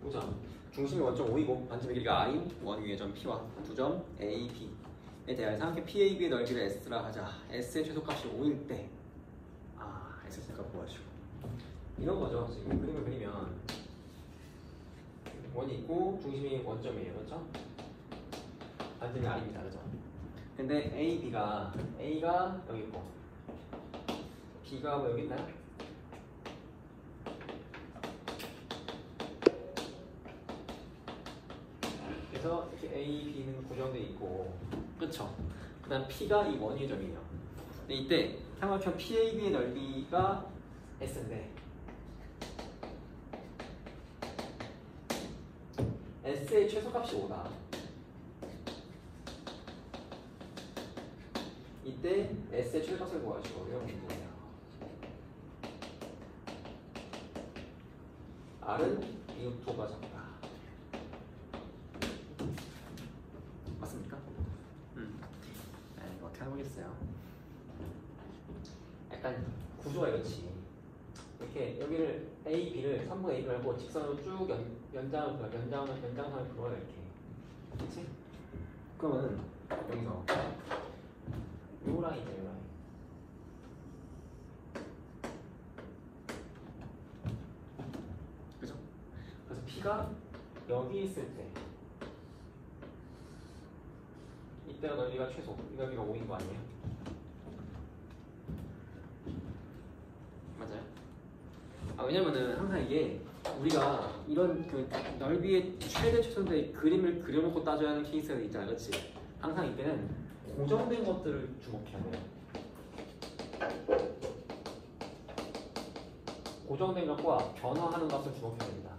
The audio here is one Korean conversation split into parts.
보자. 중심이 원점 5이고 반지의 길이가 I인 원 위의 점 P와 두 점 A, B에 대하여 삼각형 PAB의 넓이를 S라 하자. S의 최소값이 5일 때 S의 최소값 구하시고 이런 거죠. 지금 그림을 그리면 원이 있고 중심이 원점이에요. 그렇죠? 반지름이 R입니다. 그렇죠? 근데 A가 여기 있고 B가 뭐 여기 있나요? 그래서 이렇게 A, B는 고정돼 있고, 그렇죠? 그다음 P가 이 원위의 점이에요. 근데 이때 삼각형 PAB의 넓이가 S인데 S의 최소값이 5다. 이때 S의 최소값을 구하시고 이런 문제예요. R은 이웃도가 작다. 맞습니까? 이거 어떻게 해보겠어요? 약간 구조가 이렇지. 이렇게 여기를 A, B를 3분의 A를 하고 직선으로 쭉 연장선을 그어요. 이렇게. 그치? 그러면은 여기서 요 라인이죠, 요 라인. 그죠? 그래서 P가 여기 있을 때 이때가 넓이가 최소, 이 넓이가 5인 거 아니에요? 맞아요? 왜냐면은 항상 이게 우리가 이런 그 넓이의 최대 최소인데 그림을 그려놓고 따져야 하는 케이스가 있잖아, 그렇지? 항상 이때는 고정된 것들을 주목해야 돼요. 고정된 것과 변화하는 것을 주목해야 됩니다.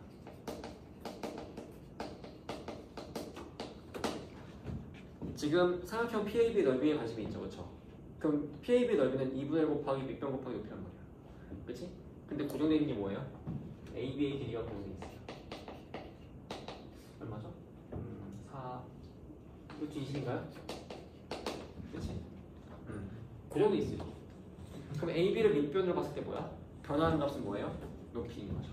지금 삼각형 PAB 넓이에 관심이 있죠, 그렇죠? 그럼 PAB 넓이는 2분의 1 곱하기 밑변 곱하기 높이란 말이야, 그렇지? 근데 고정되어 있는 게 뭐예요? AB의 길이가 고정되어 있어요. 얼마죠? 4. 이것도 20인가요? 그렇지? 고정되어 있어요. 그럼 AB를 밑변으로 봤을 때 뭐야? 변화하는 값은 뭐예요? 높이인 거죠.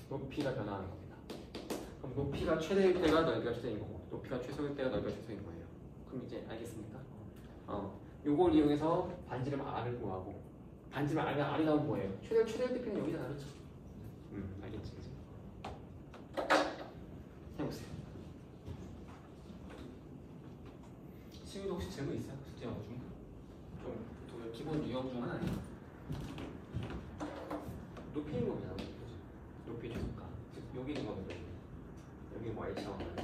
높이가 변화하는 겁니다. 그럼 높이가 최대일 때가 넓이가 최대인 거고, 높이가 최소일 때가 넓이가 최소인 거예요. 그럼 이제 알겠습니까? 요걸 이용해서 반지름 R을 구하고, 반지름 R면 R이 나오면 뭐예요? 최대일 때 P는 여기잖아, 그렇죠? 알겠지, 그치? 해보세요. 시민도 혹시 질문 있어요? 숙제 영어 중에? 좀 기본 유형 중 하나예요. 높이인 거잖아, 그죠? 높이 최소값. 즉 여기 있는 거는 여기 뭐 H라고 하는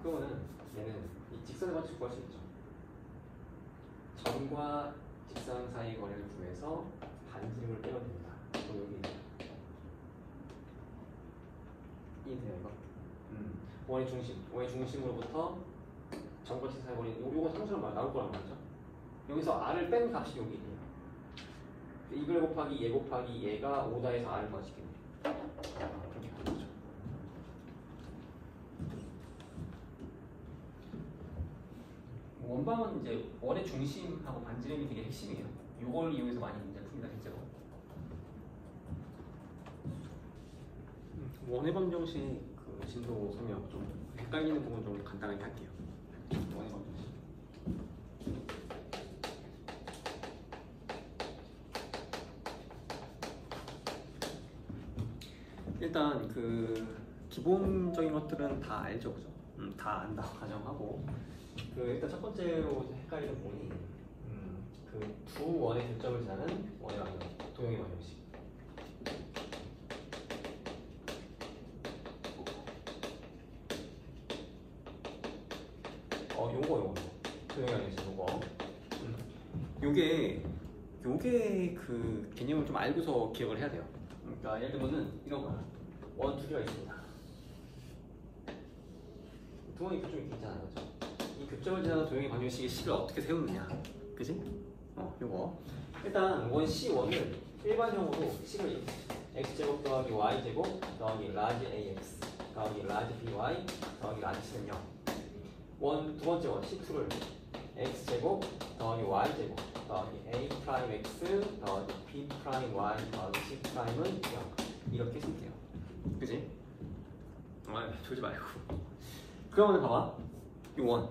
그러면은 얘는 이 직선의 반지를 구할 수 있죠. 점과 직선 사이의 거리를 구해서 반지름을 빼면 됩니다. 그럼 여기 이해돼요, 이거? 원의 중심으로부터 점과 직선 사이의 거리, 요거 상수로 나올 거란 말이죠. 여기서 R을 뺀 값이 여기예요. 이걸 곱하기 얘 곱하기 얘가 5다에서 R을 구하시겠네요. 그렇게 하는 거죠. 원방은 이제 원의 중심하고 반지름이 되게 핵심이에요. 이걸 이용해서 많이 문제 풉니다, 실제로. 원의 방정식 그 진도 설명 좀 헷갈리는 부분 좀 간단하게 할게요. 원의 방정식. 일단 그 기본적인 것들은 다 알죠, 그죠? 다 안다고 가정하고. 일단 첫 번째로 헷갈리는 부분이 그 두 원의 교점을 지나는 원의 방정식, 도형의 방정식. 요거 도형의 방정식 요거. 요게 그 개념을 좀 알고서 기억을 해야 돼요. 그러니까 예를 들면은 이런 거야. 원 두 개가 있습니다. 두 원의 교점이 이렇게 있잖아요, 그죠? 이 교점을 지나는 도형의 방정식의 식을 어떻게 세우느냐, 그지? 요거 일단 원 C1을 일반형으로 식을 x제곱 더하기 y제곱 더하기 라지 ax 더하기 라지 by 더하기 라지 c는 0. 두 번째 원 C2를 x제곱 더하기 y제곱 더하기 a 프라임 x 더하기 b 프라임 y 더하기 c 프라임은 0 이렇게 쓸게요. 그지? 졸지 말고. 그러면 봐봐. 이 원.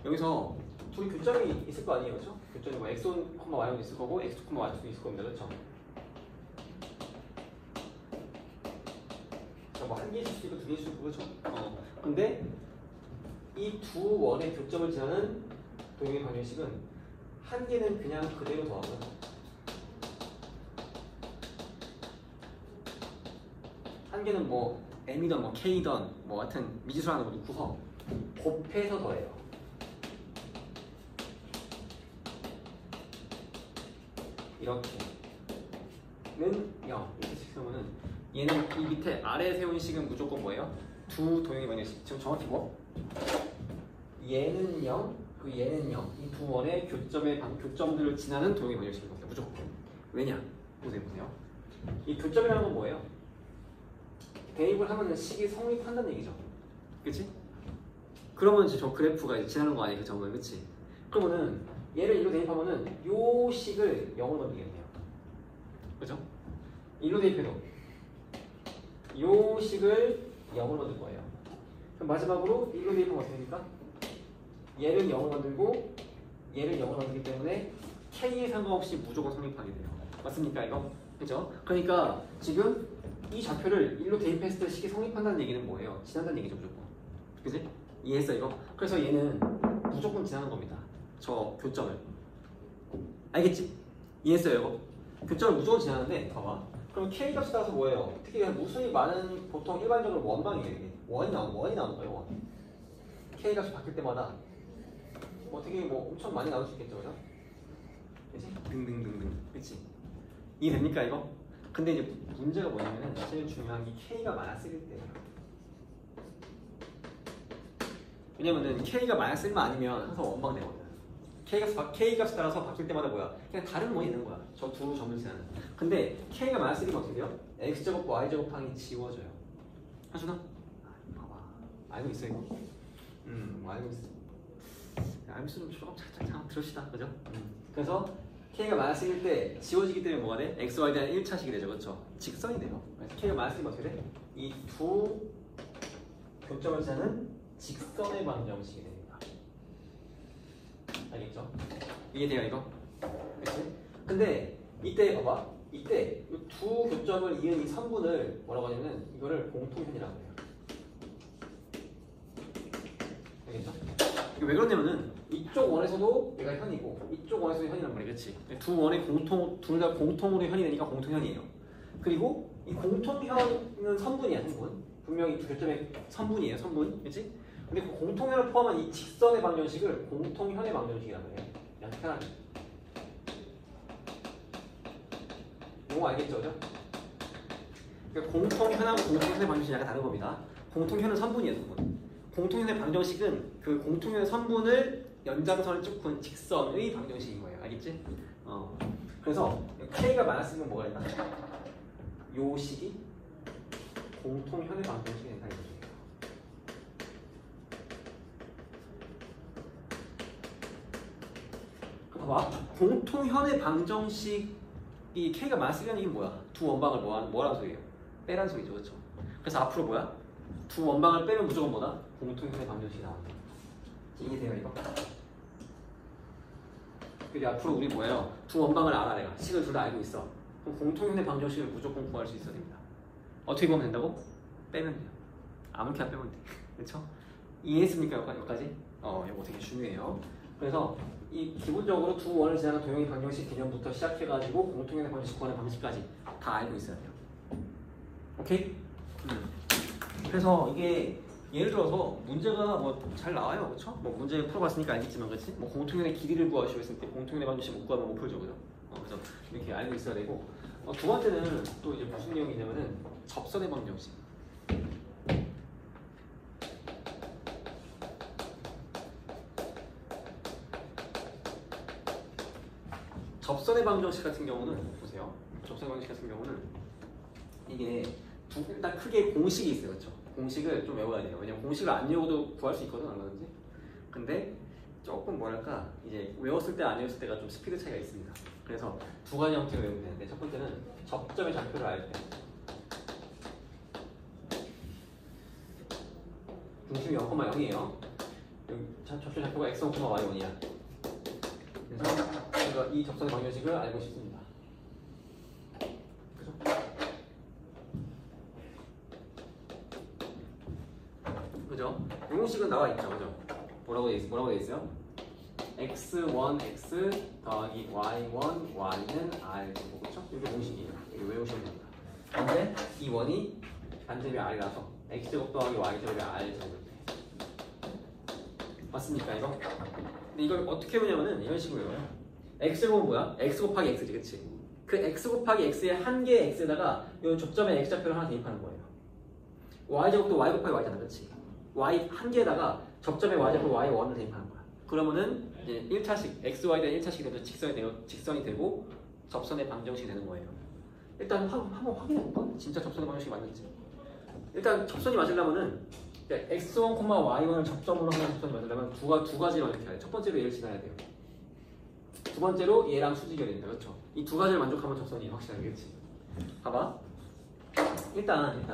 여기서 둘이 교점이 있을 거 아니에요, 그렇죠? 교점이 뭐 x1, y1도 있을 거고 x2, y2도 있을 겁니다, 그렇죠? 뭐 한 개일 수도 있고 두 개일 수도 있고, 그렇죠? 근데 이 두 원의 교점을 지나는 도형의 방정식은 한 개는 그냥 그대로 더하고요. 한 개는 뭐 m이든 뭐 k든 뭐 하여튼 미지수 하나 놓고서 곱해서 더해요. 이렇게는 0 이렇게 세우면은 얘는 이 밑에 아래에 세운 식은 무조건 뭐예요? 두 도형의 방정식. 지금 정확히 뭐? 얘는 0, 그 얘는 0. 이 두 원의 교점들을 지나는 도형의 방정식인 겁니다. 무조건. 왜냐? 보세요. 이 교점이라는 건 뭐예요? 대입을 하면은 식이 성립한다는 얘기죠. 그치? 그러면 이제 저 그래프가 이제 지나는 거 아니에요? 그 점은. 그치? 그러면은 얘를 일로 대입하면은 요 식을 0으로 만들겠네요. 그죠? 일로 대입해도 요 식을 0으로 만들 거예요. 그럼 마지막으로 일로 대입하면 어떻게 됩니까? 얘를 0으로 만들고 얘를 0으로 만들기 때문에 k에 상관없이 무조건 성립하게 돼요. 맞습니까 이거? 그죠? 그러니까 지금 이 좌표를 일로 대입했을 때 식이 성립한다는 얘기는 뭐예요? 지난다는 얘기죠 무조건. 그지? 이해했어 이거? 그래서 얘는 무조건 지나는 겁니다. 저 교점을. 알겠지? 이해했어요 이거? 교점을 무조건 지나는데 봐봐. 그럼 k 값에 따라서 뭐예요? 특히 무수히 많은 보통 일반적으로 원방이에요. 이게. 원이 나오는 거예요. 원. k 값이 바뀔 때마다 뭐 되게 뭐 엄청 많이 나올 수 있겠죠, 그죠? 그치? 등등등등. 그치? 이해됩니까 이거? 근데 이제 문제가 뭐냐면은 제일 중요한 게 k가 마이너스 1일 때예요. 왜냐면은 k가 마이너스 1만 아니면 항상 원방 되거든. k 값에 따라서 바뀔 때마다 뭐야? 그냥 다른 원이 있는 거야. 저 두 점을 지나는. 근데 k가 마이너스 1이면 어떻게 돼요? x제곱 y제곱 항이 지워져요. 하준아? 봐봐. 알고 있어 이거? 알고 있어. 알고 있으면 조금 잠깐 들읍시다. 그죠? 그래서 k가 마이너스 1일 때 지워지기 때문에 뭐가 돼? x, y에 대한 1차식이 되죠. 그렇죠? 직선이 돼요. 그래서 k가 마이너스 1이면 어떻게 돼? 이 두 교점을 지나는 직선의 방정식이 됩니다. 알겠죠? 이해돼요 이거? 그치? 근데 이때 봐봐. 이때 이 두 교점을 이은 이 선분을 뭐라고 하냐면 이거를 공통현이라고 해요. 알겠죠? 이게 왜 그러냐면은 이쪽 원에서도 얘가 현이고 이쪽 원에서도 현이란 말이야. 그치? 두 원의 둘 다 공통으로 현이 되니까 공통현이에요. 그리고 이 공통현은 선분이야. 선분. 분명히 두 교점의 선분이에요. 선분. 그치? 근데 그 공통현을 포함한 이 직선의 방정식을 공통현의 방정식이라고 해요. 그냥 편하게. 이거 알겠죠? 그죠? 그러니까 공통현하고 공통현의 방정식이 약간 다른 겁니다. 공통현은 선분이에요. 선분. 공통현의 방정식은 그 공통현의 선분을 연장선을 쭉 군 직선의 방정식인 거예요. 알겠지? 그래서 k가 마이너스면 뭐가 된다? 요 식이 공통현의 방정식이 된다 이거죠. 봐봐. 공통현의 방정식이 k가 마이너스라는 얘기는 뭐야? 두 원방을 뭐라는 소리예요? 빼라는 소리죠. 그렇죠? 그래서 앞으로 뭐야? 두 원방을 빼면 무조건 뭐다? 공통현의 방정식이 나온다. 이해돼요 이거? 그리고 앞으로 우리 뭐예요? 두 원방을 알아 내가. 식을 둘 다 알고 있어. 그럼 공통현의 방정식을 무조건 구할 수 있어야 됩니다. 어떻게 보면 된다고? 빼면 돼요. 아무렇게나 빼면 돼. 그렇죠? 이해했습니까 여기까지? 이거 되게 중요해요. 그래서 이 기본적으로 두 원을 지나는 도형의 방정식 개념부터 시작해가지고 공통현의 방정식 구하는 방식까지 다 알고 있어야 돼요. 오케이? 그래서 이게 예를 들어서 문제가 뭐 잘 나와요, 그렇죠? 뭐 문제 풀어봤으니까 알겠지만, 그렇지? 뭐 공통현의 길이를 구하시고 했을 때 공통현의 방정식 못 구하면 못 풀죠, 그죠? 그래서 이렇게 알고 있어야 되고, 두 번째는 또 이제 무슨 내용이냐면은 접선의 방정식. 접선의 방정식 같은 경우는 보세요. 접선의 방정식 같은 경우는 이게 일단 크게 공식이 있어요, 그렇죠? 공식을 좀 외워야 돼요. 왜냐면 공식을 안 외워도 구할 수 있거든, 얼마든지. 근데 조금 뭐랄까 이제 외웠을 때 안 외웠을 때가 좀 스피드 차이가 있습니다. 그래서 두 가지 형태로 외우면 되는데 첫 번째는 접점의 좌표를 알 때 중심이 0,0이에요. 접점 좌표가 x1, y1이야. 그래서 제가 이 접선의 방정식을 알고 싶습니다. 그죠? 그죠? 용식은 나와 있죠, 그죠? 뭐라고 돼 있어요? x1, x 더하기 y1, y는 r 제곱, 그렇죠? 이게 공식이에요. 이거 외우시면 됩니다. 근데 이 원이 반대면 r이라서 x 제곱 더하기 y 제곱이 r 제곱. 맞습니까 이거? 근데 이걸 어떻게 외우냐면은 이런 식으로 외워요. x 제곱은 뭐야? x 곱하기 x지, 그치? 그 x 곱하기 x의 한 개의 x에다가 이 접점에 x 좌표를 하나 대입하는 거예요. y 제곱도 y 곱하기 y잖아, 그치? y 한 개에다가 접점에 y 제곱 y1을 대입하는 거야. 그러면은 이제 1차식 xy 대 1차식이 되면 직선이 되고 접선의 방정식이 되는 거예요. 일단 한번 확인해 볼까? 진짜 접선의 방정식이 맞는지. 일단 접선이 맞으려면은 x1, y1을 접점으로 하는 접선이 맞으려면 두 가지로 이렇게 해야 돼. 첫 번째로 얘를 지나야 돼요. 두 번째로 얘랑 수직이 된다, 그렇죠? 이 두 가지를 만족하면 접선이 확실하게, 그렇지? 봐봐. 일단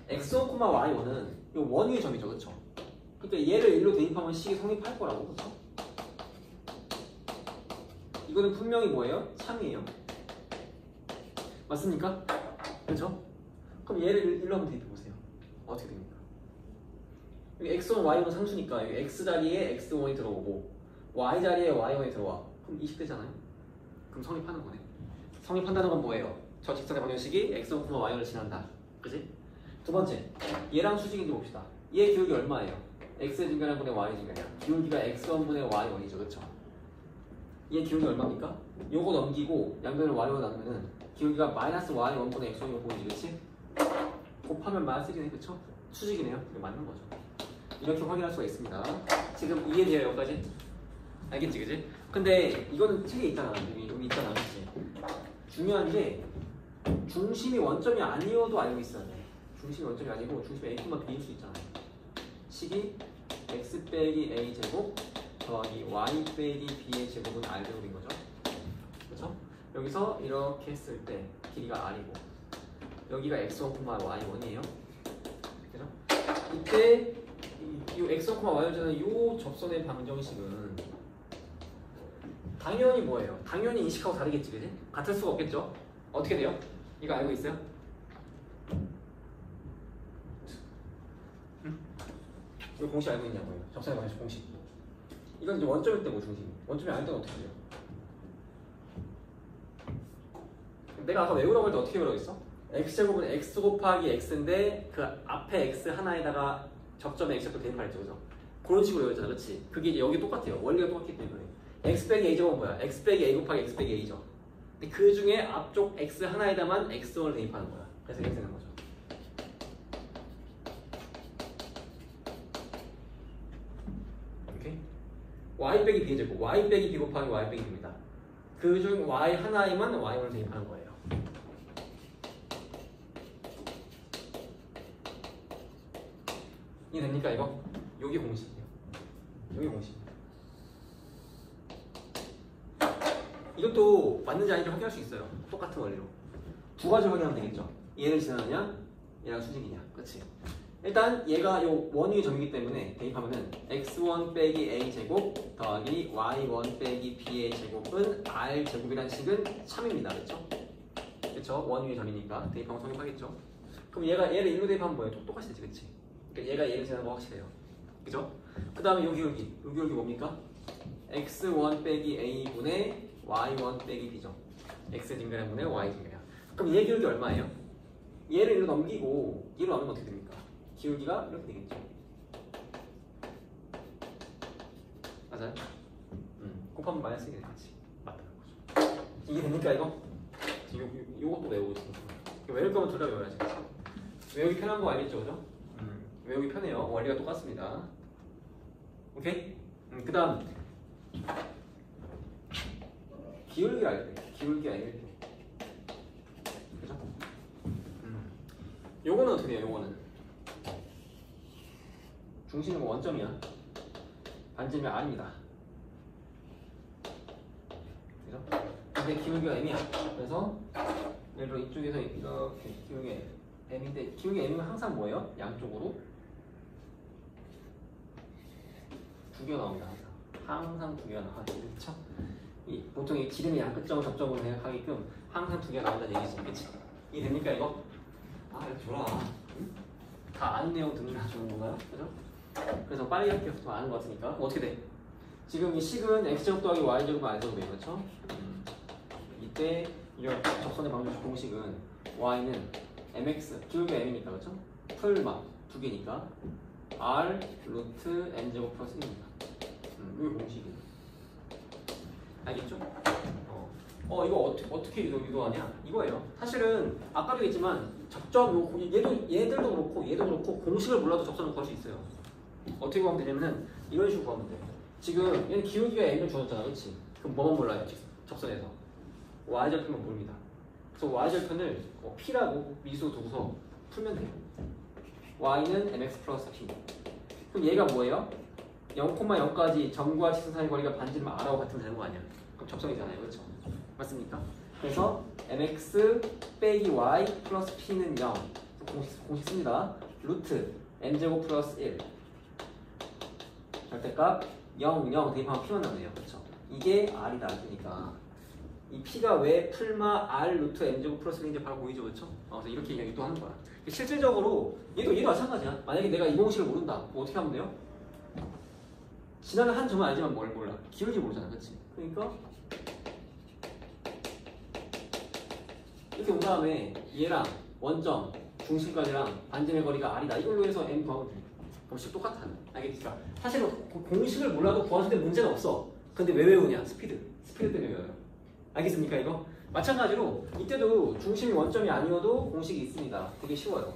x1, y1은 이 원위의 점이죠, 그렇죠? 그러니까 얘를 1로 대입하면 식이 성립할 거라고, 그렇죠? 이거는 분명히 뭐예요? 3이에요. 맞습니까? 그렇죠? 그럼 얘를 1로 한번 대입해 보세요. 어떻게 됩니까? 여기 x1, y1은 상수니까 여기 x 자리에 x1이 들어오고 y 자리에 y1이 들어와. 그럼 20 되잖아요? 그럼 성립하는 거네. 성립한다는 건 뭐예요? 저 직선의 방정식이 x1, y1을 지난다. 그지? 두 번째, 얘랑 수직인지 봅시다. 얘 기울기 얼마예요? x의 증가량분의 y의 증가량. 기울기가 x1분의 y1이죠, 그렇죠? 얘 기울기 얼마입니까? 요거 넘기고 양변을 y로 나누면은 기울기가 마이너스 y1분의 x1이고 보이지, 그치? 곱하면 마이너스 1이네, 그쵸? 수직이네요. 이게 맞는 거죠. 이렇게 확인할 수가 있습니다. 지금 이해돼요, 여기까지? 알겠지, 그치? 근데 이거는 책에 있잖아. 여기 있잖아, 그치? 중요한 게 중심이 원점이 아니어도 알고 있어야 돼. 중심이 원점이 아니고 중심이 a만 b일 수 있잖아요. 식이 x 빼기 a 제곱 더하기 y 빼기 b의 제곱은 r 제곱인 거죠. 그렇죠? 여기서 이렇게 했을 때 길이가 r이고 여기가 x1, y1이에요. 그죠? 이때 이 x1, y1은 이 접선의 방정식은 당연히 뭐예요? 당연히 인식하고 다르겠지, 그지? 같을 수가 없겠죠? 어떻게 돼요? 이거 알고 있어요? 이거 공식 알고 있냐고요? 접선의 방정식 공식. 이건 이제 원점일 때고 중심이. 원점이 아닐 때는 어떻게 돼요? 내가 아까 외우라고 할 때 어떻게 외우라고 했어? x제곱은 x 곱하기 x인데 그 앞에 x 하나에다가 접점에 x제곱 대입하랬죠, 그죠? 그런 식으로 외웠잖아, 그렇지? 그게 이제 여기 똑같아요. 원리가 똑같기 때문에 x 빼기 a 제곱은 뭐야? x 빼기 a 곱하기 x 빼기 a죠. 근데 그 중에 앞쪽 x 하나에다만 x1을 대입하는 거야. 그래서 이렇게 되는 거죠. 이렇게 y 빼기 b 제곱, y 빼기 b 곱하기 y 빼기 b입니다. 그 중 y 하나에만 y1을 대입하는 거예요. 이해 됩니까 이거? 여기 공식이에요. 여기 공식. 이것도 맞는지 아닌지 확인할 수 있어요. 똑같은 원리로. 두 가지 확인하면 되겠죠. 얘를 지나느냐, 얘랑 수직이냐. 그렇지? 일단 얘가 요 원위의 점이기 때문에 대입하면은 x1 빼기 a 제곱 더하기 y1 빼기 b의 제곱은 r 제곱이라는 식은 참입니다. 그렇죠? 그렇죠? 원위의 점이니까 대입하면 성립하겠죠. 그럼 얘를 1로 대입하면 뭐예요? 똑같이 되지, 그렇지? 그러니까 얘가 얘를 지나는 거 확실해요. 그죠? 그 다음에 요 기울기 뭡니까? x1 빼기 a분의 y1 빼기 b죠. x 증가량분의 y 증가량. 그럼 얘 기울기 얼마예요? 얘를 1로 넘기고 얘로 나누면 어떻게 됩니까? 기울기가 이렇게 되겠죠. 맞아요? 곱하면 마이너스 1이 되겠지. 맞다는 거죠. 이게 됩니까 이거? 요것도 외우고 있습니다. 외울 거면 둘 다 외워야지. 외우기 편한 거 알겠죠, 그죠? 외우기 편해요. 원리가 똑같습니다. 오케이? 그 다음 기울기 알 때, 기울기 알릴 때, 그죠? 요거는 어떻게 돼요? 요거는 중심은 원점이야. 반지름이 r입니다. 그죠? 근데 기울기가 m이야. 그래서 예를 들어 이쪽에서 이렇게 기울기 m인데 기울기 m은 항상 뭐예요? 양쪽으로 두 개가 나옵니다. 항상 두 개가 나와요. 그렇죠? 보통 이 기름의 양끝점을 접점을 하게끔 항상 두 개가 나온다는 얘기지. 그치? 이해됩니까 이거? 아 이거 줘라. 응? 다 아는 내용 듣는 게 좋은 건가요? 그죠? 그래서 빨리 할게요. 더 아는 것 같으니까. 어떻게 돼? 지금 이 식은 x제곱 더하기 y제곱은 r제곱이에요. 그렇죠? 이때 이런 접선의 방정식 공식은 y는 mx, 기울기 m이니까 그렇죠? 풀마 두 개니까 r 루트 n제곱 플러스 1입니다. 이게 공식이에요. 알겠죠? 이거 어떻게 유도하냐? 이거예요. 사실은 아까도 했지만 접점 얘들도 그렇고 얘도 그렇고 공식을 몰라도 접선을 구할 수 있어요. 어떻게 구하면 되냐면은 이런 식으로 구하면 돼요. 지금 얘는 기울기가 m을 주어졌잖아, 그렇지? 그럼 뭐만 몰라요? 접선에서 y절편만 모릅니다. 그래서 y절편을 p라고 미수 두고서 풀면 돼요. y는 mx 플러스 p. 그럼 얘가 뭐예요? 0,0까지 점과 직선 사이 거리가 반지름 r하고 같으면 되는 거 아니야? 그럼 접선이잖아요, 그렇죠? 맞습니까? 그래서 mx 빼기 y 플러스 p는 0. 공식 씁니다. 루트 n제곱 플러스 1. 절대값 0, 0 대입하면 p만 나오네요. 그렇죠? 이게 r이다. 그러니까 이 p가 왜 풀마 r 루트 n제곱 플러스 1인지 바로 보이죠, 그렇죠? 그래서 이렇게 유도하는 거야. 실질적으로 얘도 마찬가지야. 만약에 내가 이 공식을 모른다. 뭐 어떻게 하면 돼요? 지나는 한 점은 알지만 뭘 몰라. 기울기 모르잖아, 그렇지? 그러니까 이렇게 온 다음에 얘랑 원점, 중심까지랑 반지름의 거리가 r이다. 이걸로 해서 n 구하면 돼. 공식 똑같아. 알겠지? 그러니까 사실은 공식을 몰라도 구하는데 문제는 없어. 근데 왜 외우냐? 스피드 때문에 외워요. 알겠습니까 이거? 마찬가지로 이때도 중심이 원점이 아니어도 공식이 있습니다. 되게 쉬워요.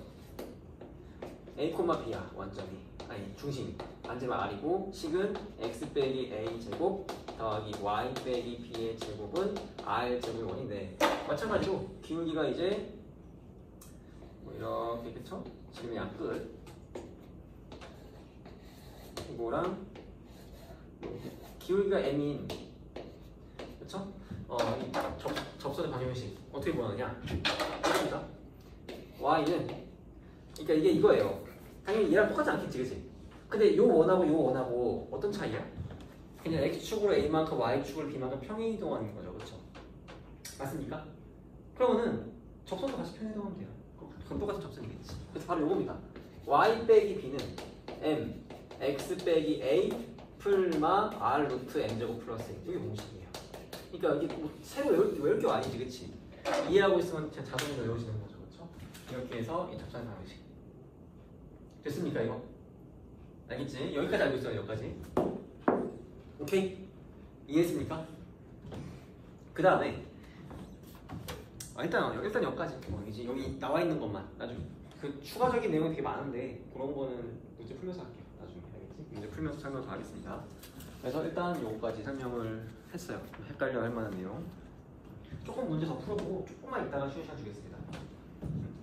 a, b야 원점이. 아니 중심이. 반지름 r이고 식은 x 빼기 a 제곱 더하기 y 빼기 b의 제곱은 r 제곱의 원인데 마찬가지로 기울기가 이제 뭐 이렇게 그쵸? 지금 양끝 이거랑 기울기가 m인 그쵸? 접선의 방정식 어떻게 보느냐? 그렇습니다. y는 그러니까 이게 이거예요. 당연히 얘랑 똑같지 않겠지, 그치? 근데 요 원하고 어떤 차이야? 그냥 x축으로 a만큼 y축으로 b만큼 평행이동하는 거죠, 그렇죠? 맞습니까? 그러면은 접선도 같이 평행이동하면 돼요. 그럼 똑같은 접선이겠지. 그래서 바로 요겁니다. y 빼기 b는 m x 빼기 a 풀마 r 루트 n 제곱 플러스 1 이게 공식이에요. 그러니까 이게 뭐 새로 외울 게 아니지, 그렇지? 이해하고 있으면 그냥 자동으로 외워지는 거죠, 그렇죠? 이렇게 해서 이 접선의 방식 됐습니까 이거? 알겠지? 여기까지 알고 있어요, 여기까지. 오케이? 이해했습니까? 그 다음에 일단 여기까지. 이제 여기 나와 있는 것만 나중에 그 추가적인 내용이 되게 많은데 그런 거는 문제 풀면서 할게요. 나중에 알겠지? 문제 풀면서 설명을 하겠습니다. 그래서 일단 요거까지 설명을 했어요. 헷갈려 할 만한 내용. 조금 문제 더 풀어보고 조금만 이따가 쉬시간 주겠습니다.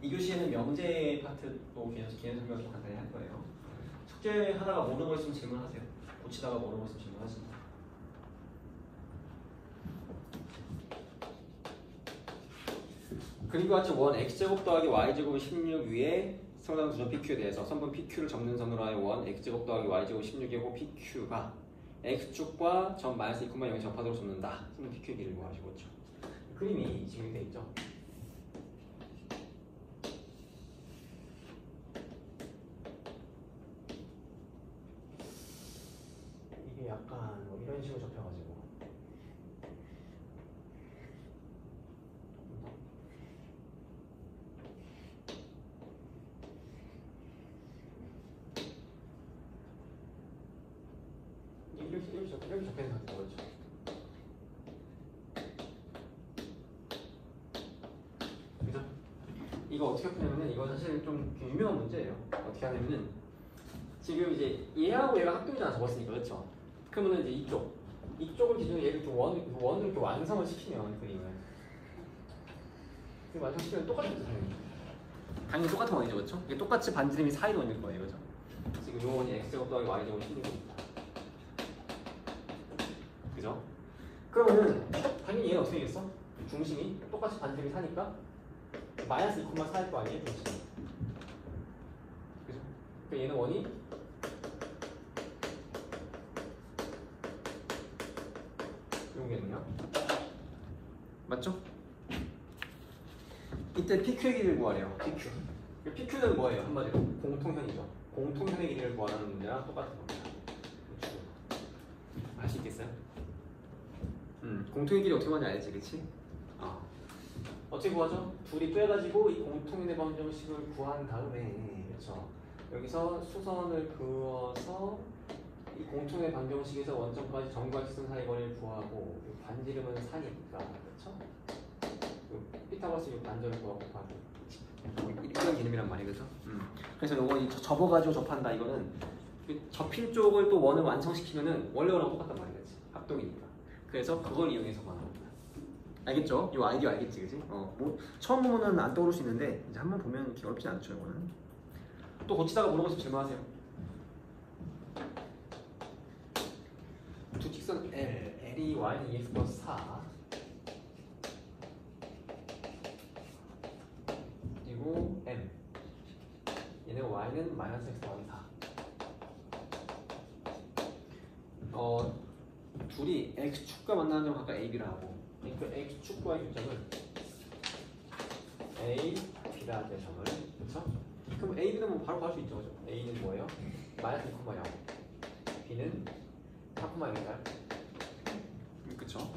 이 교시에는 명제 파트도 개념 설명을 좀 간단히 할 거예요. 숙제 하다가 모르는 거 있으면 질문하세요. 고치다가 모르는 거 있으면 질문하시면. 그리고 같이 원 x제곱 더하기 y제곱 16 위에 성장 구조 PQ에 대해서 선분 PQ를 접는 선으로 하여 원 x제곱 더하기 y제곱 16의 호 PQ가 x축과 점 마이너스 2,0에 접하도록 접는다. 선분 PQ의 길을 구하시고 그렇죠. 그림이 지금 돼 있죠. 이게 약간 뭐 이런 식으로 접혀가지고 이렇게 접혀있는 것 같아요. 그렇죠? 그죠? 이거 어떻게 푸냐면은 이거 사실 좀 유명한 문제예요. 어떻게 하냐면은 지금 이제 얘하고 얘가 합동이잖아 적었으니까 그렇죠? 그러면은 이제 이쪽을 기준으로 얘를 좀 원으로 이렇게 완성을 시키면 그림을 완성시키면 똑같은 뜻이에요. 당연히 똑같은 원이죠, 그렇죠? 이게 똑같이 반지름이 사이로 원일 거예요, 그렇죠? 지금 요 원이 x제곱 더하기 y제곱 16입니다. 그죠? 그러면은 당연히 얘는 어떻게 되겠어? 중심이 똑같이 반지름이 사니까 마이너스 2,4일 거 아니에요? 중심이. 그죠? 그러니까 얘는 원이 이거겠네요. 맞죠? 이때 PQ의 길이를 구하래요. PQ. PQ는 뭐예요? 한마디로 공통현이죠. 공통현의 길이를 구하는 문제랑 똑같은 겁니다. 할 수 있겠어요? 공통의 길이 어떻게 구하는지 알지, 그치? 어떻게 구하죠? 둘이 빼가지고 이 공통인의 방정식을 구한 다음에, 그렇죠? 여기서 수선을 그어서 이 공통의 방정식에서 원점까지 점과 직선 사이 거리를 구하고 반지름은 4니까, 그렇죠? 피타고라스 이 반절을 구하고 이런 개념이란 말이에요, 그죠? 그래서 요거 접어가지고 접한다. 이거는 접힌 쪽을 또 원을 완성시키면은 원래 거랑 똑같단 말이지. 합동이니까. 그래서 그걸 이용해서 구하는 겁니다. 알겠죠? 요 아이디어 알겠지, 그지? 뭐 처음 보면은 안 떠오를 수 있는데 이제 한번 보면 이렇게 어렵지 않죠, 이거는. 또 고치다가 물어보면 질문하세요. 두 직선 L, L이 Y는 2x 플러스 4 그리고 M 얘는 Y는 마이너스 x 더하기 4 둘이 X축과 만나는 점 각각 A, B라 하고 그러니까 X축과의 교점을 A, B라 는 점을 그렇죠? 그럼 A, B는 뭐 바로 구할 수 있죠, 그죠? A는 뭐예요? 마이너스 2,0 B는 4,0인가요? 그쵸?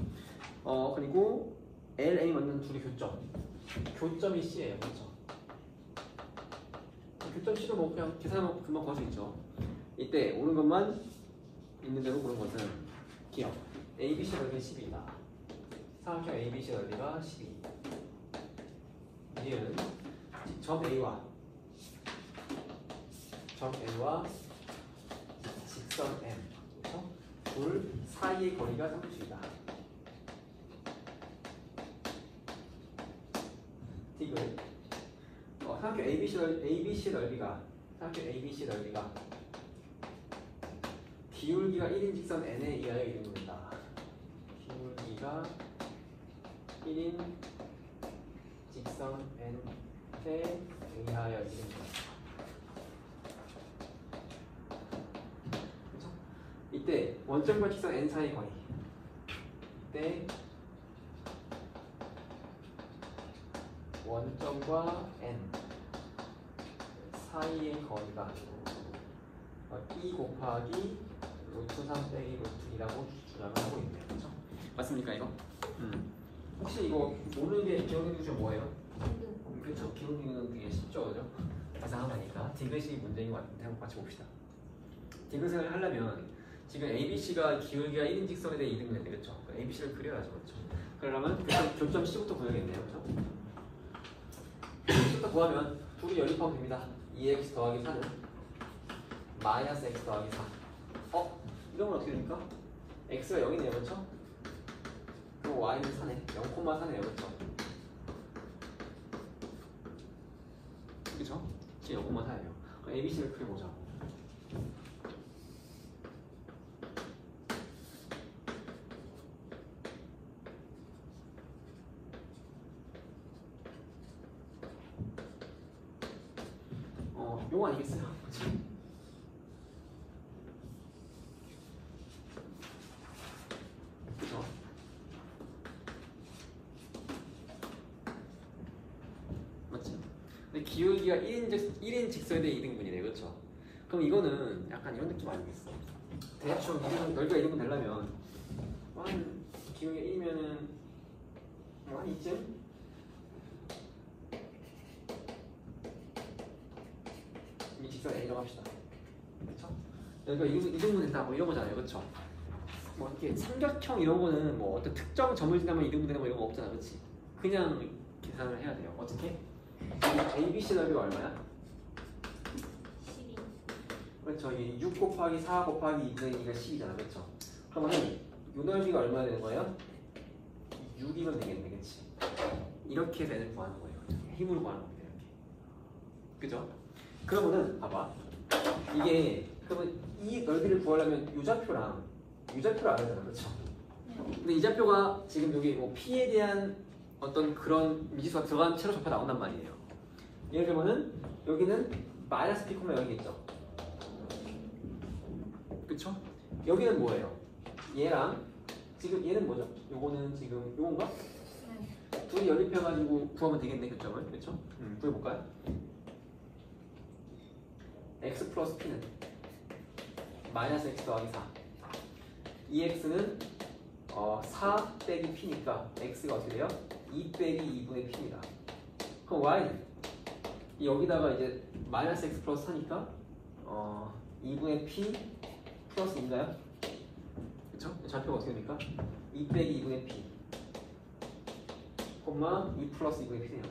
그리고 L, A 만나는 둘이 교점이 C예요, 그렇죠? 교점 C도 뭐 그냥 계산하면 금방 구할 수 있죠. 이때 오른 것만 있는 대로 고른 것은 기억 ABC 넓이는 10이다. 삼각형 ABC 넓이가 12. 이은 점 A와 직선 M 그렇죠? 둘 사이의 거리가 30이다. 딕을 삼각형 ABC 넓이가 기울기가 1인 직선 n에 의하여 이루어진다. 기울기가 1인 직선 n에 의하여 이루어진다. 그렇죠? 이때 원점과 직선 n 사이 거리. 이때 원점과 n 사이의 거리가 2 곱하기 루트 3 빼기 루트 2라고 주장을 하고 있네요. 그렇죠? 맞습니까 이거? 혹시 이거 모르는 게 기억해 두시면 뭐예요? 그렇죠. 기울기는 되게 쉽죠, 그죠? 이상하니까 디귿이 문제인 것 같은데 한번 같이 봅시다. 디귿을 하려면 지금 ABC가 기울기가 1인 직선에 대해 이등분인데 그렇죠? ABC를 그려야죠, 그렇죠? 그러려면 교점 C부터 구해야겠네요, 그렇죠? C부터 구하면 둘이 연립하면 됩니다. 2x 더하기 4는 마이너스 x 더하기 4. 이런 건 어떻게 됩니까? x가 0이네요, 그렇죠? 그럼 y는 4네. 0,4네요, 그렇죠? 그렇죠? 지금 0,4예요. ABC를 그려보자. 요거 아니겠어요? 그렇죠? 그죠? 맞지? 근데 기울기가 1인 직선에 대해 2등분이네, 그렇죠? 그럼 이거는 약간 이런 느낌 아니겠어? 대충 넓이가 2등분 되려면 한 기울기가 1이면은 한 이쯤? 이 직선 A라고 합시다. 그렇죠? 여기가 2등분 된다 뭐 이런 거잖아요, 그렇죠? 뭐 이렇게 삼각형 이런 거는 뭐 어떤 특정 점을 지나면 2등분 되는 거 이런 거 없잖아, 그렇지? 그냥 계산을 해야 돼요. 어떻게? ABC 넓이가 얼마야? 12. 그렇죠. 이 6 곱하기 4 곱하기 2분의 2가 10이잖아, 그렇죠? 그러면 이 넓이가 얼마나 되는 거예요? 6이면 되겠네, 그렇지? 이렇게 해서 애를 구하는 거예요. 힘으로 구하는 겁니다, 이렇게. 그죠? 그러면은 봐봐. 이게 그러면 이 넓이를 구하려면 유좌표를 알아야 되잖아, 그렇죠? 근데 이 좌표가 지금 여기 뭐 P에 대한 어떤 그런 미지수가 들어간 채로 좌표 나온단 말이에요. 예를 들면은 여기는 마이너스 P, 여기겠죠. 그쵸? 여기는 뭐예요? 얘랑 지금 얘는 뭐죠? 요거는 지금 요건가? 네. 둘이 연립해가지고 구하면 되겠네, 교점을. 그쵸? 구해볼까요? x 플러스 p는 마이너스 x 더하기 4. 이 x는 4 빼기 p니까 x가 어떻게 돼요? 2 빼기 2분의 p입니다. 그럼 y는 여기다가 이제 마이너스 x 플러스 4니까 2분의 p 플러스 2인가요? 그쵸? 좌표가 어떻게 됩니까? 2 빼기 2분의 p 콤마 2 플러스 2분의 p네요.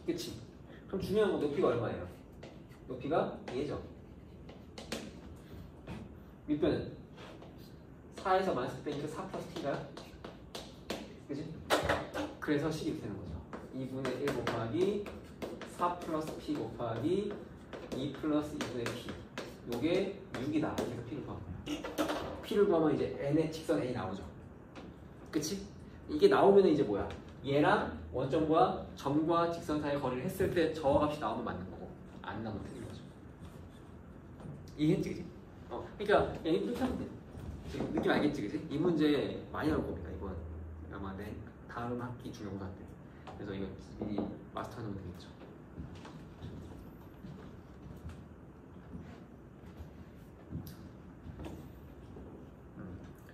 그치? 그럼 중요한 건 높이가 얼마예요? 높이가 얘죠. 밑변은 4에서 마이너스 빼니까 4 플러스 t가요? 그치? 그래서 식이 이렇게 되는 거죠. 2분의 1 곱하기 4 플러스 p 곱하기 2 플러스 2분의 p. 요게 6이다. 그래서 p를 구하면 p를 구하면 이제 n의 직선 n이 나오죠. 그치? 이게 나오면 이제 뭐야? 얘랑 원점과 점과 직선 사이의 거리를 했을 때 저 값이 나오면 맞는 거고 안 나오면 틀린 거죠. 이해했지, 그치? 그러니까 이렇게 하면 돼. 지금 느낌 알겠지, 그치? 이 문제 많이 나올 겁니다. 이번 아마 내 다음 학기 중요한 때. 그래서 이거 미리 마스터하면 되겠죠.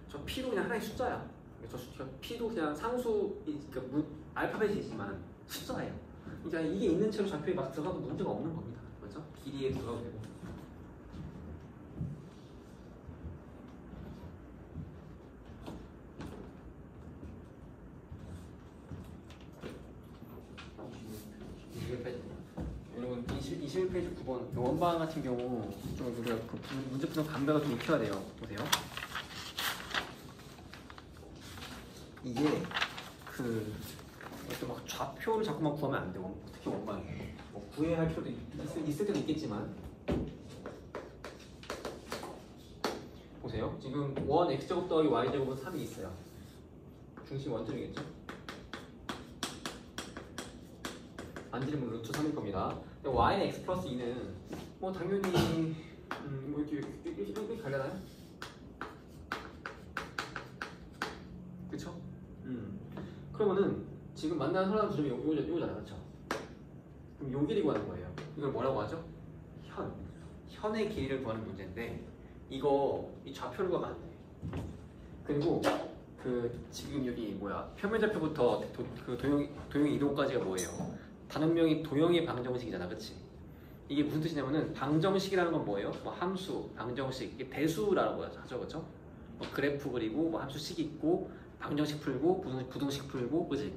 저 P도 그냥 하나의 숫자야. 저 P도 그냥 상수, 그러니까 알파벳이지만 숫자예요. 그러니까 이게 있는 채로 좌표에 막 들어가도 문제가 없는 겁니다. 그렇죠? 길이에 들어가도 되고. 여러분 21페이지 9번 원방 같은 경우 좀 우리가 그 문제 푸는 감각을 좀 익혀야 돼요. 보세요. 이게 어떤 막 좌표를 자꾸만 구하면 안 돼요. 특히 원방에 뭐 구해야 할 필요도 있을 때도 있겠지만 보세요. 지금 원 x제곱 더하기 y제곱은 3이 있어요. 중심 원점이겠죠? 반지름은 루트 3일 겁니다. 근데 y는 x 플러스 2는 뭐 당연히 뭐 이렇게 가려나요? 그쵸? 그러면은 지금 만나는 사람 지점이 요거잖아, 그렇죠? 그럼 요 길이 구하는 거예요. 이걸 뭐라고 하죠? 현의 길이를 구하는 문제인데 이 좌표를 구하면 안 돼. 그리고 지금 여기 뭐야 평면 좌표부터 도형 이동까지가 뭐예요? 단원명이 도형의 방정식이잖아, 그렇지? 이게 무슨 뜻이냐면은 방정식이라는 건 뭐예요? 뭐 함수, 방정식, 이게 대수라고 하죠, 그렇죠? 뭐 그래프 그리고 뭐 함수식 있고 방정식 풀고 부등식 풀고, 그지?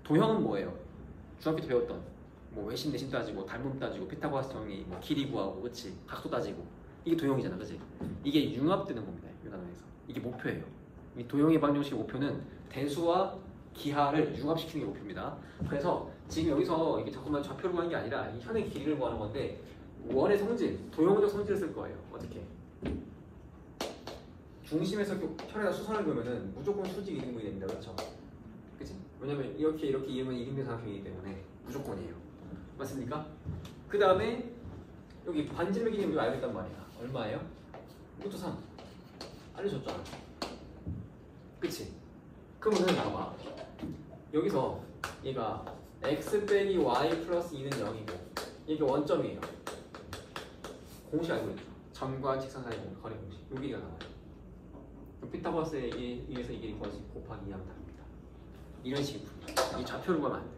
도형은 뭐예요? 중학교 때 배웠던 뭐 외심 내심 따지고 닮음 따지고 피타고라스 정리 뭐 길이 구하고, 그치? 각도 따지고 이게 도형이잖아, 그지? 이게 융합되는 겁니다, 이 단원에서. 이게 목표예요. 이 도형의 방정식의 목표는 대수와 기하를 융합시키는 게 목표입니다. 그래서 지금 여기서 이게 자꾸만 좌표를 구하는 게 아니라 이 현의 길이를 구하는 건데 원의 성질, 도형적 성질을 쓸 거예요. 어떻게? 중심에서 혈에다 수선을 그으면은 무조건 수직 이등분이 됩니다. 그렇죠? 그치? 왜냐면 이렇게 이으면 이등변 삼각형이기 때문에 무조건이에요. 맞습니까? 그 다음에 여기 반지름의 길이는 우리가 알고 있단 말이야. 얼마예요? 루트 3 알려줬잖아. 그치? 그러면은 봐봐. 여기서 얘가 x 빼기 y 플러스 2는 0이고 이게 원점이에요. 공식 알고 있죠? 점과 직선 사이 거리 공식. 여기가 나와요. 피타고라스에 의해서 이 길이 구할 수 있고 곱하기 2하면 답입니다. 이런 식으로 이 좌표를 구하면 안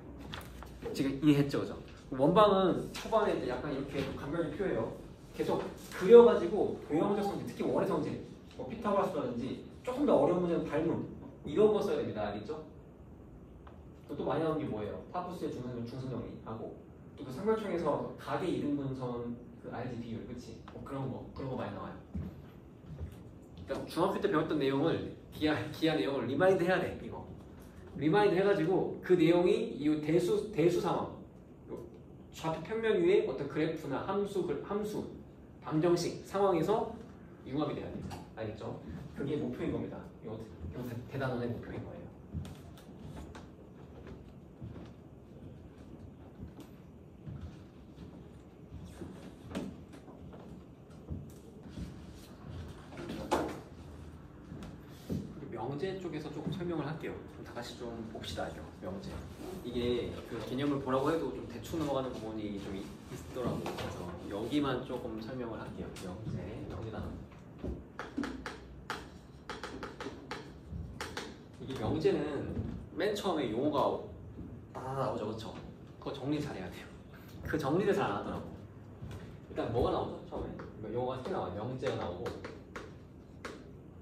돼. 지금 이해했죠, 그죠? 원방은 초반에 이제 약간 이렇게 감각이 필요해요. 계속 그려가지고 도형적 성질, 특히 원의 성질, 뭐 피타고라스라든지 조금 더 어려운 문제는 닮음 이런 거 써야 됩니다. 알겠죠? 또 많이 나오는 게 뭐예요? 파푸스의 중성정리하고 또 그 삼각형에서 각의 이등분선 그 RG 비율, 그치? 뭐 그런 거 많이 나와요. 그러니까 중학교 때 배웠던 내용을 기하 내용을 리마인드 해야 돼. 이거 리마인드 해가지고 그 내용이 이 대수 상황, 좌표 평면 위에 어떤 그래프나 함수 방정식 상황에서 융합이 돼야 돼. 알겠죠? 그게 목표인 겁니다. 이거 대단원의 목표인 거예요. 명제 쪽에서 조금 설명을 할게요. 다 같이 좀 봅시다. 이거 명제. 이게 그 개념을 보라고 해도 좀 대충 넘어가는 부분이 좀 있더라고요. 그래서 여기만 조금 설명을 할게요. 명제다. 이게 명제는 맨 처음에 용어가 다 나오죠, 그렇죠? 그거 정리 잘해야 돼요. 그 정리를 잘 안 하더라고. 일단 뭐가 나오죠? 처음에 용어가 3개 나와요. 명제가 나오고,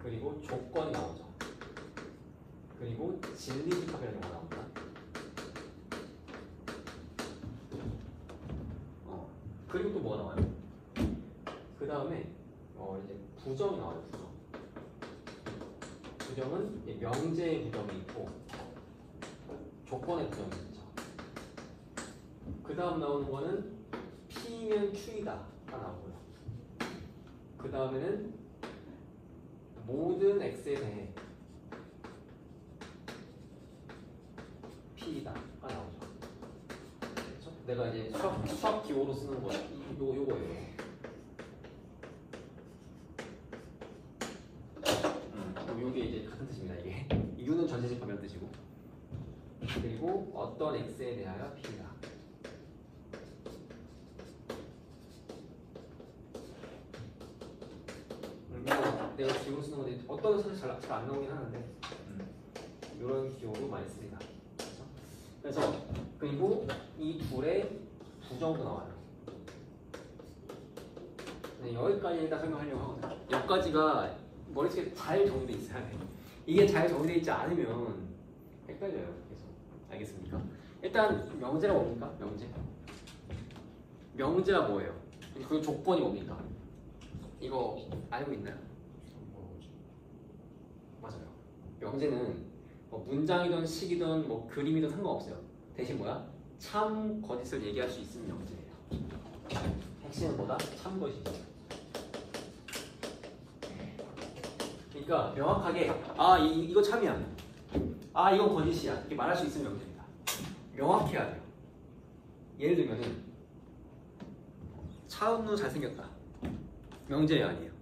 그리고 조건이 나오죠. 그리고 진리집합이라는 용어가 나옵니다. 그리고 또 뭐가 나와요? 그 다음에 이제 부정이 나와요. 부정은 이제 명제의 부정이 있고 조건의 부정이 있죠. 그 다음 나오는 거는 P면 Q이다가 나오고요. 그 다음에는 모든 X에 대해 P이다가 나오죠. 그렇죠? 내가 이제 수학 기호로 쓰는 거 요거예요. 요게 이제 같은 뜻입니다. 이게 U는 전체집합이라는 뜻이고, 그리고 어떤 X에 대하여 P이다. 내가 기호로 쓰는 건데 어떤 사실 잘 안 나오긴 하는데 이런 기호로 많이 씁니다. 그래서 그리고 이 둘의 부정도 나와요. 네, 여기까지 일단 설명하려고 하거든요. 여기까지가 머릿속에 잘 정리되어 있어야 돼요. 이게 잘 정리되어 있지 않으면 헷갈려요. 계속. 알겠습니까? 일단 명제가 뭡니까? 명제가 뭐예요? 그 조건이 뭡니까? 이거 알고 있나요? 맞아요. 명제는 뭐 문장이든 식이든 뭐 그림이든 상관없어요. 대신 뭐야? 참 거짓을 얘기할 수 있으면 명제예요. 핵심은 뭐다? 참 거짓이죠. 그러니까 명확하게 이거 참이야, 이건 거짓이야 이렇게 말할 수 있으면 명제입니다. 명확해야 돼요. 예를 들면은 차은우 잘생겼다. 명제예요, 아니에요?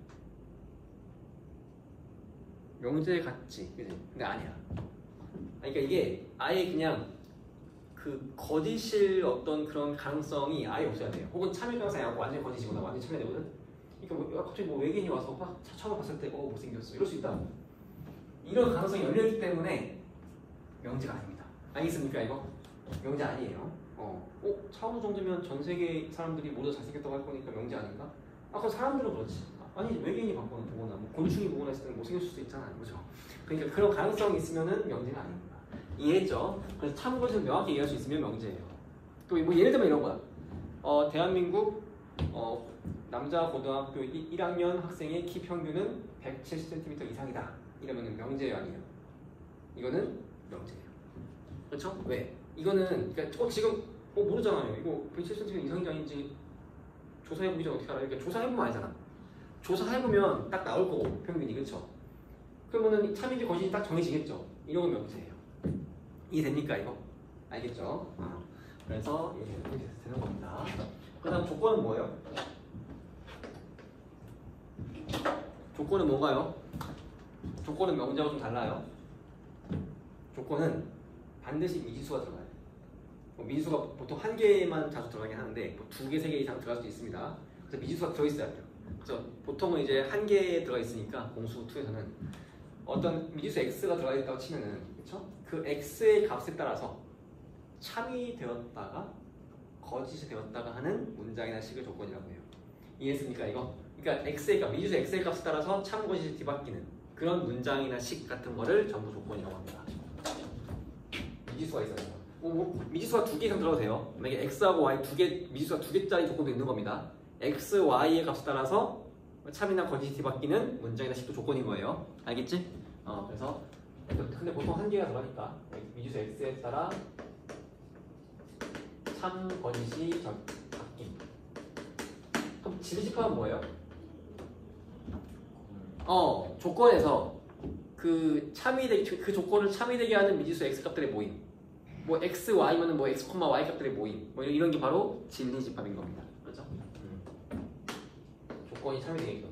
명제 같지, 그지? 근데 아니야. 그러니까 이게 아예 그냥 그 거짓일 어떤 그런 가능성이 아예 없어야 돼요. 혹은 참일 가능성이 아니고 완전 거짓이거나 완전 참여야 되거든. 그러니까 갑자기 뭐 외계인이 와서 처음 봤을 때 못생겼어 이럴 수 있다. 이런 가능성이 열려있기 때문에 명제가 아닙니다. 알겠습니까? 이거 명제 아니에요. 차은우 정도면 전 세계 사람들이 모두 잘생겼다고 할 거니까 명제 아닌가? 아까 사람들은 그렇지. 아니 외계인이 보거나 뭐 곤충이 보거나 했을 때 못생길 수도 있잖아요, 그죠? 그러니까 그런 가능성이 있으면은 명제가 아닙니다. 이해했죠? 그래서 참 것을 명확히 얘기할 수 있으면 명제예요. 또 뭐 예를 들면 이런 거야. 대한민국 남자 고등학교 1학년 학생의 키 평균은 170cm 이상이다. 이러면 명제예요, 아니에요? 이거는 명제예요. 그렇죠? 왜? 이거는 그러니까 지금 모르잖아요. 이거 170cm 이상인지 아닌지 조사해보기 전에 어떻게 알아요? 그러니까 조사해보면 알잖아. 조사해보면 딱 나올 거고 평균이, 그렇죠? 그러면은 참인지 거짓인지 딱 정해지겠죠. 이런 건 명제예요. 이해됩니까 이거? 알겠죠? 그래서 이렇게 되는 겁니다. 그 다음 조건은 뭐예요? 조건은 뭔가요? 조건은 명제하고 좀 달라요. 조건은 반드시 미지수가 들어가요. 미지수가 보통 한 개만 자주 들어가긴 하는데 뭐 2개, 3개 이상 들어갈 수도 있습니다. 그래서 미지수가 들어있어야 돼요. 그래서 보통은 이제 한 개 들어가 있으니까 공수 2에서는 어떤 미지수 x가 들어가 있다고 치면은, 그렇죠? 그 x의 값에 따라서 참이 되었다가 거짓이 되었다가 하는 문장이나 식을 조건이라고 해요. 이해했습니까 이거? 그러니까 x의 값, 미지수 x의 값에 따라서 참 거짓이 뒤바뀌는 그런 문장이나 식 같은 거를 전부 조건이라고 합니다. 미지수가 있어요. 미지수가 2개 이상 들어도 돼요. 만약에 x하고 y 미지수가 2개짜리 조건도 있는 겁니다. x, y의 값에 따라서 참이나 거짓이 뒤바뀌는 문장이나 식도 조건인 거예요. 알겠지? 그래서 근데 보통 한 개가 들어가니까 미지수 x에 따라 참, 거짓이 바뀐. 그럼 진리집합은 뭐예요? 조건에서 그 조건을 참이되게 하는 미지수 x 값들의 모임. 뭐 x, y면은 뭐 x, y 값들의 모임. 뭐 이런 게 바로 진리집합인 겁니다. 그렇죠? 조건이 참이되게끔.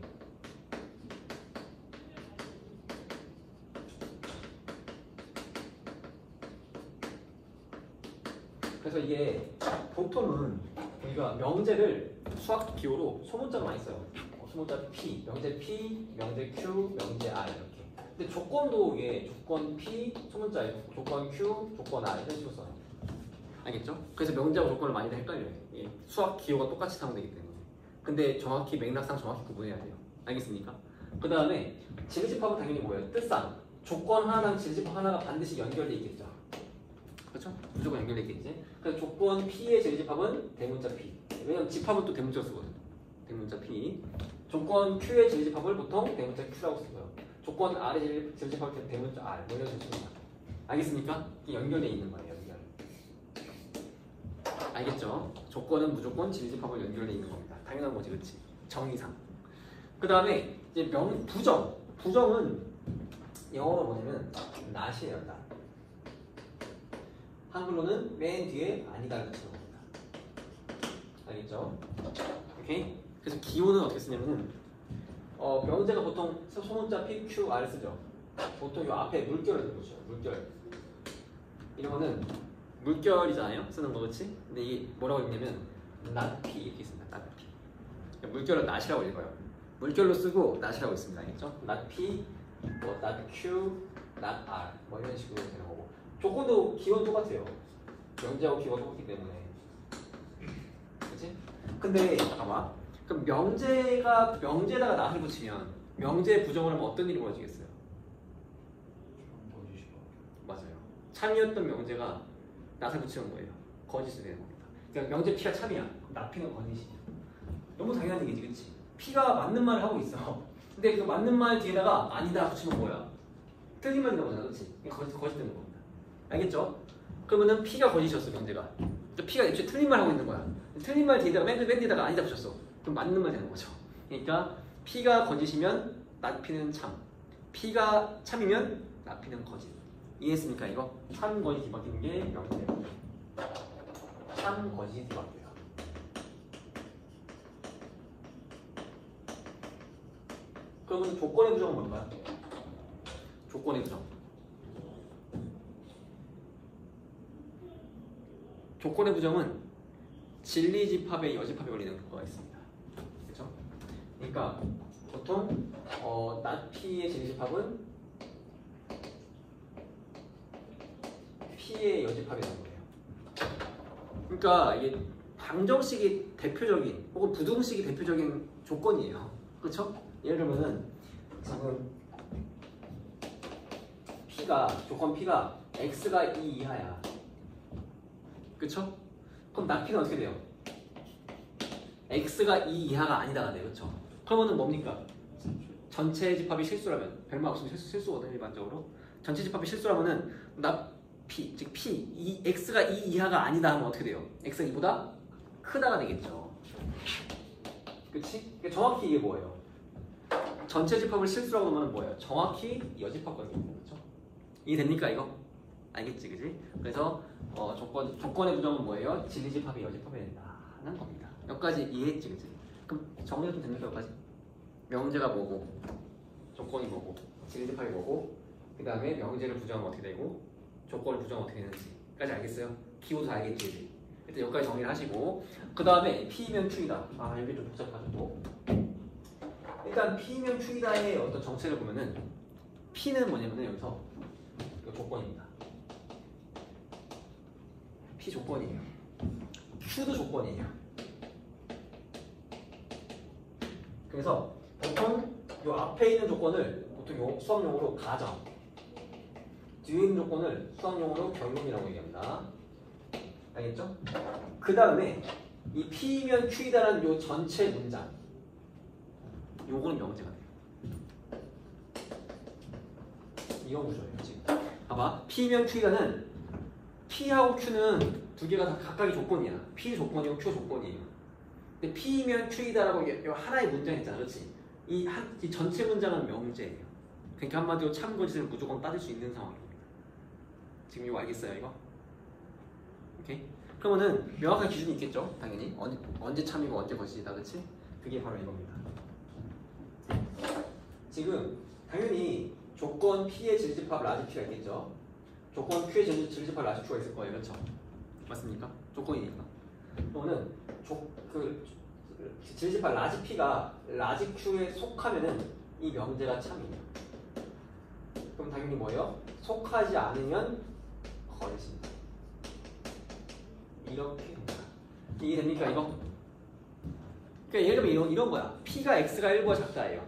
그래서 이게 보통은 우리가 명제를 수학 기호로 소문자로 많이 써요. 소문자 P, 명제 P, 명제 Q, 명제 R 이렇게. 근데 조건도 이게 조건 P, 소문자에 조건 Q, 조건 R 이런 식으로 써요. 알겠죠? 그래서 명제하고 조건을 많이들 헷갈려요. 수학 기호가 똑같이 사용되기 때문에. 근데 정확히 맥락상 정확히 구분해야 돼요. 알겠습니까? 그 다음에 진리집합은 당연히 뭐예요? 뜻상 조건 하나랑 진리집합 하나가 반드시 연결돼 있겠죠. 그렇죠? 무조건 연결돼 있겠지. 그래서 조건 P의 진리집합은 대문자 P. 왜냐면 집합은 또 대문자 쓰거든. 대문자 P. 조건 Q의 진리집합을 보통 대문자 Q라고 쓰고요. 조건 R의 진리집합은 대문자 R. 뭐 이런 식으로 씁니다. 알겠습니까? 이게 연결돼 있는 거예요. 연결. 알겠죠? 조건은 무조건 진리집합을 연결돼 있는 겁니다. 당연한 거지, 그렇지? 정의상. 그 다음에 이제 부정. 부정은 영어로 뭐냐면 not이에요, not. 한글로는 맨 뒤에 아니다를 붙이는 겁니다. 알겠죠? 오케이? 그래서 기호는 어떻게 쓰냐면은 명제가 보통 소문자 P, Q, R 쓰죠. 보통 이 앞에 물결을 붙여요. 물결. 이런 거는 물결이잖아요. 쓰는 거 그렇지? 근데 이게 뭐라고 읽냐면 not P 이렇게 있습니다. not P. 물결은 not이라고 읽어요. 물결로 쓰고 not이라고 있습니다. 알겠죠? not P, 뭐 not Q, not R 뭐 이런 식으로 되는 거고. 조건도 기호는 똑같아요. 명제하고 기호가 똑같기 때문에. 그치? 근데 봐봐. 그럼 명제에다가 not을 붙이면 명제에 부정을 하면 어떤 일이 벌어지겠어요? 맞아요. 참이었던 명제가 not을 붙이는 거예요. 거짓이 되는 겁니다. 그러니까 명제 P가 참이야. not P는 거짓이야. 너무 당연한 얘기지, 그치? P가 맞는 말을 하고 있어. 근데 그 맞는 말 뒤에다가 아니다 붙이면 뭐야? 틀린 말이 나오잖아, 그치? 거짓 되는 겁니다. 알겠죠? 그러면은 P가 거짓이었어, 명제가. P가 애초에 틀린 말 하고 있는 거야. 틀린 말 뒤에다가 맨 뒤에다가 아니다 붙였어. 그럼 맞는 말 되는 거죠. 그러니까 P가 거짓이면 not P는 참. P가 참이면 not P는 거짓. 이해했습니까, 이거? 참 거짓 뒤바뀌는 게 명제예요. 참 거짓 뒤바뀌어요. 그러면 조건의 부정은 뭔가요? 조건의 부정. 조건의 부정은 진리집합에 여집합에 걸리는 경우가 있습니다. 그렇죠? 그러니까 보통 not P의 진리집합은 P의 여집합이 되는 거예요. 그러니까 이게 방정식이 대표적인 혹은 부등식이 대표적인 조건이에요. 그렇죠? 예를 들면은 지금 조건 P가 X가 2 이하야. 그쵸? 그럼 not P는 어떻게 돼요? X가 2 이하가 아니다가 돼요. 그쵸? 그러면은 뭡니까? 전체 집합이 실수라면 별말 없으면 실수거든요. 일반적으로 전체 집합이 실수라면은 not P, 즉 P, X가 2 이하가 아니다 하면 어떻게 돼요? X가 2보다 크다가 되겠죠. 그치? 그러니까 정확히 이게 뭐예요? 전체 집합을 실수라고 하면 뭐예요? 정확히 여집합거든요. 그렇죠? 이해됩니까 이거? 알겠지, 그지? 그래서 조건의 부정은 뭐예요? 진리집합이 여집합이 된다는 겁니다. 여기까지 이해했지, 그지? 그럼 정리가 좀 됩니까, 여기까지? 명제가 뭐고, 조건이 뭐고, 진리집합이 뭐고, 그 다음에 명제를 부정하면 어떻게 되고, 조건을 부정하면 어떻게 되는지까지 알겠어요? 기호도 알겠지, 그지? 일단 여기까지 정리를 하시고, 그 다음에 P면 Q이다. 아, 여기 좀 복잡하죠. 일단 P면 Q이다의 어떤 정체를 보면은 P는 뭐냐면은 여기서 이거 조건입니다. P 조건이에요. Q도 조건이에요. 그래서 보통 요 앞에 있는 조건을 보통 수학용어로 가정, 뒤에 있는 조건을 수학용어로 결론이라고 얘기합니다. 알겠죠? 그 다음에 이 P면 Q이다라는 요 전체 문장, 요거는 명제가 돼요. 이거 구조예요, 지금. 봐봐. P면 Q이다는 P하고 Q는 두 개가 다 각각의 조건이야. P 조건이고 Q 조건이에요. 근데 P면 Q이다라고 하나의 문장이 있잖아, 그렇지? 이 전체 문장은 명제예요. 그러니까 한마디로 참고짓을 무조건 따질 수 있는 상황입니다. 지금 이거 알겠어요, 이거? 오케이? 그러면은 명확한 기준이 있겠죠, 당연히. 언제 참이고 언제 거짓이다, 그렇지? 그게 바로 이겁니다. 지금 당연히 조건 P의 질집합 라지 P가 있겠죠. 조건 Q의 질집합 라지 Q가 있을 거예요, 그렇죠? 맞습니까? 조건이니까. 그러면은 질집합 라지 P가 라지 Q에 속하면은 이 명제가 참이에요. 그럼 당연히 뭐예요? 속하지 않으면 거짓입니다. 이렇게 됩니다. 이해됩니까 이거? 그러니까 예를 들면 이런 거야. P가 X가 1보다 작다예요.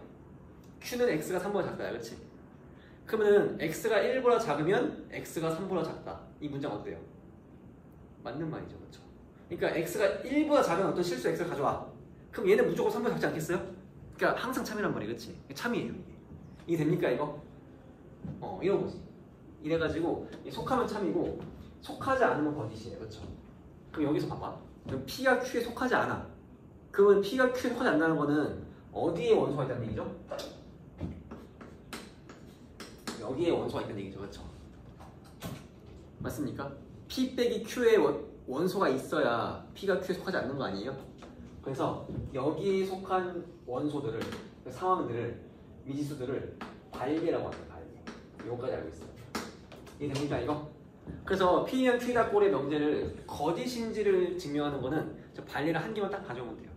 Q는 X가 3보다 작다야, 그렇지? 그러면은 X가 1보다 작으면 X가 3보다 작다. 이 문장 어때요? 맞는 말이죠, 그렇죠? 그러니까 X가 1보다 작은 어떤 실수 X를 가져와. 그럼 얘는 무조건 3보다 작지 않겠어요? 그러니까 항상 참이란 말이, 그렇지? 참이에요 이게. 이게 됩니까 이거? 이런 거지. 이래가지고 속하면 참이고 속하지 않으면 거짓이에요, 그렇죠? 그럼 여기서 봐봐. 그럼 P가 Q에 속하지 않아. 그러면 P가 Q에 속하지 않는다는 거는 어디에 원소가 있다는 얘기죠? 여기에 원소가 있다는 얘기죠, 그렇죠? 맞습니까? P 빼기 Q에 원소가 있어야 P가 Q에 속하지 않는 거 아니에요? 그래서 여기에 속한 원소들을, 상황들을, 미지수들을 발계라고 합니다. 발계. 요거까지 알고 있어요. 이해됩니까 이거? 그래서 P면 Q다 꼴의 명제를 거짓인지를 증명하는 거는 저 발리를 한 개만 딱 가져오면 돼요.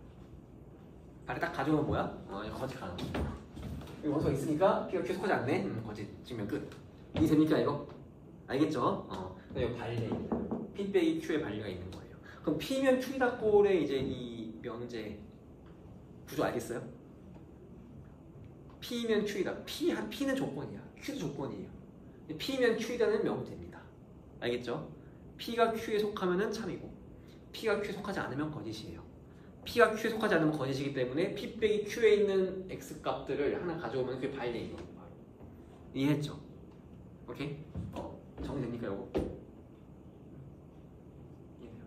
발리 딱 가져오면 뭐야? 거짓 가능. 여기 원소가 있으니까 P가 Q에 속하지 않네? 거짓 증명 끝. 이해됩니까 이거? 알겠죠? 이거 발리입니다. P 빼기 Q의 발리가 있는 거예요. 그럼 P면 Q다 꼴의 이제 이 명제 구조 알겠어요? P면 Q이다. P는 조건이야. Q도 조건이에요. P면 Q이다는 명제입니다. 알겠죠? P가 Q에 속하면 참이고 P가 Q에 속하지 않으면 거짓이에요. P가 Q에 속하지 않으면 거짓이기 때문에 P 빼기 Q에 있는 X 값들을 하나 가져오면 그게 바일레인 거예요. 이해했죠? 오케이? 정리됩니까 이거? 이해돼요?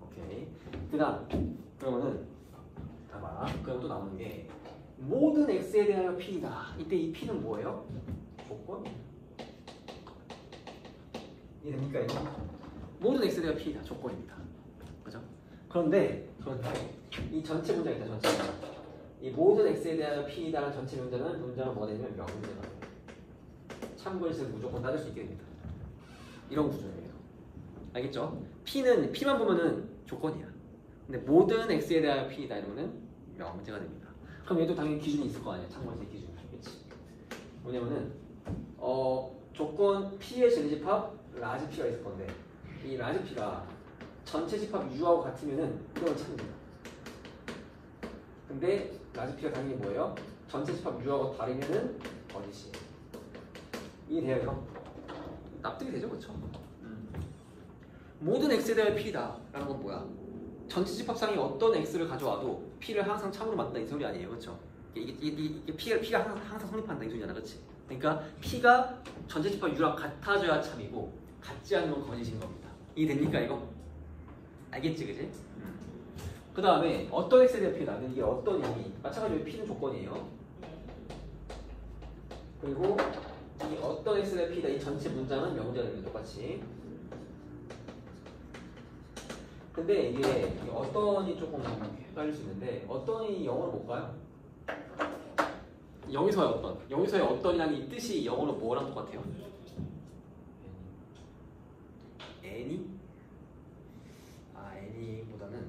오케이. 그 다음 그러면은 봐봐. 그럼 또 나오는 게 모든 X에 대하여 P이다. 이때 이 P는 뭐예요? 조건? 이해됩니까 이거? 모든 X에 대하여 P이다. 조건입니다. 그죠? 그런데 이 전체 문장 있다. 전체 문장. 이 모든 X에 대하여 P이다라는 전체 문장은 뭐가 되냐면 명제가 돼요. 참고해서 무조건 따질 수 있게 됩니다. 이런 구조예요. 알겠죠? P만 보면은 조건이야. 근데 모든 X에 대하여 P이다 이러면은 명제가 됩니다. 그럼 얘도 당연히 기준이 있을 거 아니야. 참고해서 기준이. 그렇지? 뭐냐면은 조건 P의 전집합 라지 P가 있을 건데 이 라지 P가 전체 집합 U하고 같으면은 이건 참입니다. 근데 라지 P가 당연히 뭐예요? 전체 집합 U하고 다르면은 거짓이에요. 이해돼요 이거? 납득이 되죠, 그렇죠? 모든 X에 대하여 P다 라는 건 뭐야? 전체 집합상이 어떤 X를 가져와도 P를 항상 참으로 만든다 이 소리 아니에요, 그렇죠? 이게 P가 항상 성립한다 이 소리잖아, 그렇지? 그러니까 P가 전체 집합 U랑 같아져야 참이고 같지 않으면 거짓인 겁니다. 이해됩니까 이거? 알겠지, 그지? 그 다음에 어떤 X에 대한 P다. 이게 어떤 의미? 마찬가지로 P는 조건이에요. 그리고 이 어떤 X에 대한 P다. 이 전체 문장은 명제가 됩니다. 똑같이. 근데 이게 어떤이 조금 헷갈릴 수 있는데 어떤이 영어로 뭘까요? 여기서의 어떤. 여기서의 어떤이라는 이 뜻이 영어로 뭐랑 똑같아요? any? any보다는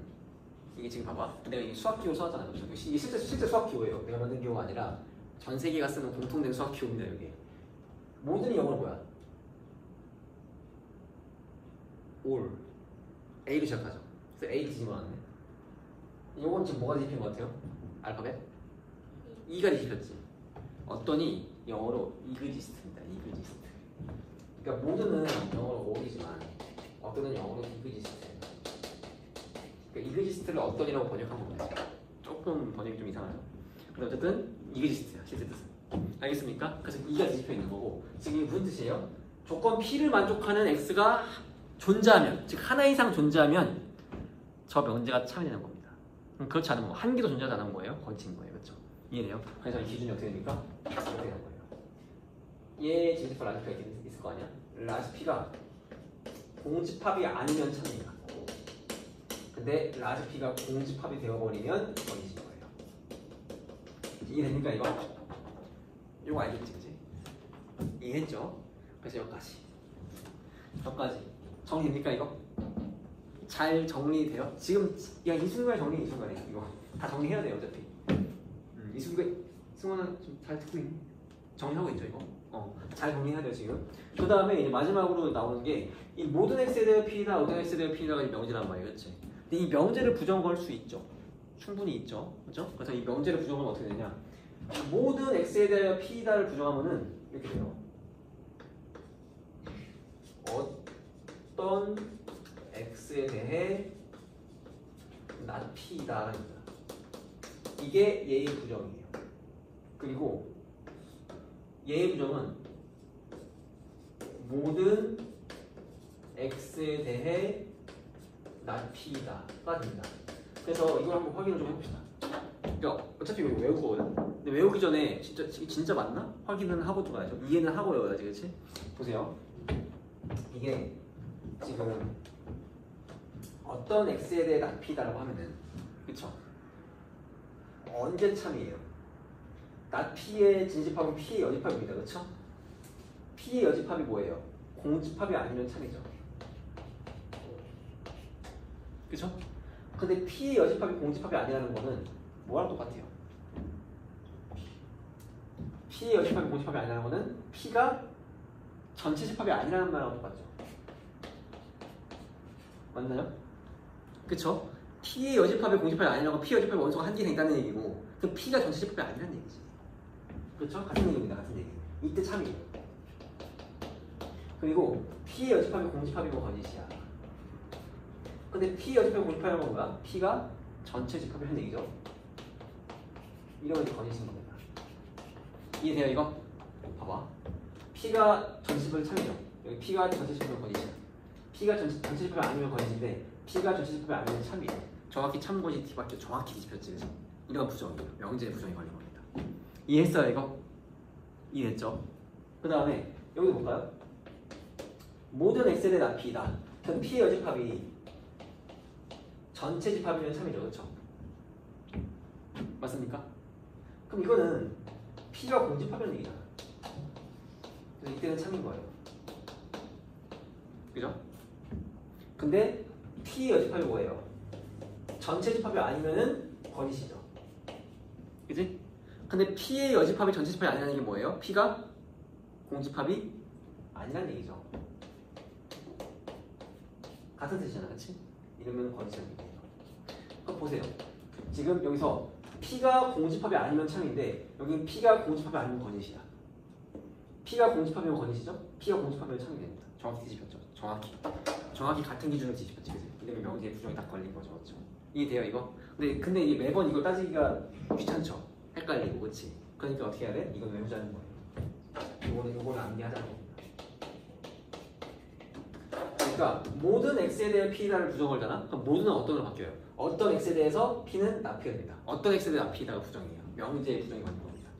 이게 지금 봐봐. 내가 이 수학 기호 써왔잖아요. 이게 실제 수학 기호예요. 내가 만든 기호가 아니라 전 세계가 쓰는 공통된 수학 기호입니다. 여기. 모든이 영어로 뭐야? all. A로 시작하죠. 그래서 A 뒤집어놨네. 이건 지금 뭐가 뒤집힌 것 같아요? 알파벳? E가 뒤집혔지. 어떠니 영어로 이그지스트입니다. 이그지스트. 그러니까 모든은 영어로 all이지만 어떠는 영어로 이그지스트입니다. 그러니까 이그지스트를 어떠니라고 번역한 겁니다. 조금 번역이 좀 이상하죠. 근데 어쨌든 이그지스트야. 실제 뜻은. 알겠습니까? 그래서 E가 뒤집혀 있는 거고 지금 이게 무슨 뜻이에요? 조건 P를 만족하는 X가 존재하면, 즉 하나 이상 존재하면 저 명제가 참이 되는 겁니다. 그렇지 않으면 한 개도 존재하지 않은 거예요. 거짓인 거예요. 그렇죠? 이해돼요? 그래서 이 기준이 어떻게 됩니까? 이렇게 되는 거예요. 얘 진집합 라지피가 있을 거 아니야? 라지피가 공집합이 아니면 참입니다. 근데 라지피가 공집합이 되어버리면 번이신 거예요. 이해됩니까 이거? 이거 알겠지, 그치? 이해했죠? 그래서 여기까지 정리됩니까 이거? 잘 정리돼요? 지금 그냥 이 순간에 정리 이 순간에 이거 다 정리해야 돼요 어차피. 이 순간에 승원은 좀 잘 듣고 있니? 정리하고 있죠 이거? 잘 정리해야 돼요 지금. 그 다음에 이제 마지막으로 나오는 게 이 모든 x에 대해 p다 모든 x에 대해 p다가 이 명제란 말이에요, 그렇지? 근데 이 명제를 부정 걸 수 있죠. 충분히 있죠, 그렇죠? 그래서 이 명제를 부정하면 어떻게 되냐? 모든 x에 대해 p다를 부정하면은 이렇게 돼요. 어떤 x에 대해 not p다라는 겁니다. 이게 얘의 부정이에요. 그리고 얘의 부정은 모든 x에 대해 not p다가 됩니다. 그래서 이걸 한번 확인을 좀 해봅시다. 그러니까 어차피 이거 외울 거거든. 근데 외우기 전에 진짜 맞나? 확인은 하고 들어가야죠. 이해는 하고 외워야지, 그렇지? 보세요. 이게 지금 어떤 x에 대해 not p다라고 하면은, 그쵸? 언제 참이에요? not p의 진집합은 p의 여집합입니다, 그쵸? p의 여집합이 뭐예요? 공집합이 아니면 참이죠. 그쵸? 근데 p의 여집합이 공집합이 아니라는 거는 뭐랑 똑같아요? p의 여집합이 공집합이 아니라는 거는 p가 전체 집합이 아니라는 말하고 똑같죠. 맞나요? 그쵸? p의 여집합이 공집합이 아니라는 건 p의 여집합이 원소가 한 개가 있다는 얘기고, 그 p가 전체 집합이 아니라는 얘기지. 그쵸? 같은 얘기입니다. 같은 얘기. 이때 참이에요. 그리고 p의 여집합이 공집합이고 거짓이야. 근데 P 여집합이 공집합이라는 건 뭐야? P가 전체 집합이라는 얘기죠. 이러면 이제 거짓인 겁니다. 이해돼요 이거? 봐봐. P가 전체 집합이 참이죠. 여기 P가 전체 집합이면 거짓이야. P가 전체 집합이 아니면 거짓인데 P가 전체 집합이 아니면 참이에요. 정확히 참 거짓 T밖에 정확히 뒤집혔지, 그죠? 이런 부정이에요. 명제의 부정이 걸린 겁니다. 이해했어요 이거? 이해했죠? 그 다음에 여기 볼까요? 모든 x에 대해 not p다. 그럼 P의 여집합이 전체 집합이면 참이죠, 그렇죠? 맞습니까? 그럼 이거는 P가 공집합이라는 얘기잖아. 그래서 이때는 참인 거예요. 그죠? 근데 P의 여집합이 뭐예요? 전체 집합이 아니면은 거짓이죠. 그지? 근데 P의 여집합이 전체 집합이 아니라는 게 뭐예요? P가 공집합이 아니라는 얘기죠. 같은 뜻이잖아, 그치? 이러면 거짓이라는 얘기예요. 그럼 보세요. 지금 여기서 P가 공집합이 아니면 참인데 여기는 P가 공집합이 아니면 거짓이야. P가 공집합이면 거짓이죠? P가 공집합이면 참이 됩니다. 정확히 뒤집혔죠? 정확히 같은 기준으로 뒤집혔지, 그치? 이러면 명제의 부정이 딱 걸린 거죠, 그렇죠? 이해돼요 이거? 근데 이게 매번 이거 따지기가 귀찮죠? 헷갈리고, 그치? 그러니까 어떻게 해야 돼? 이건 외우자는 거예요. 요거는 암기하자는 겁니다. 그러니까 모든 x에 대해 p다를 부정을잖아. 그럼 모든은 어떤으로 바뀌어요? 어떤 x에 대해서 p는 not p가 됩니다. 어떤 x에 대해 not p다가 부정이에요. 명제의 부정이 걸린 겁니다.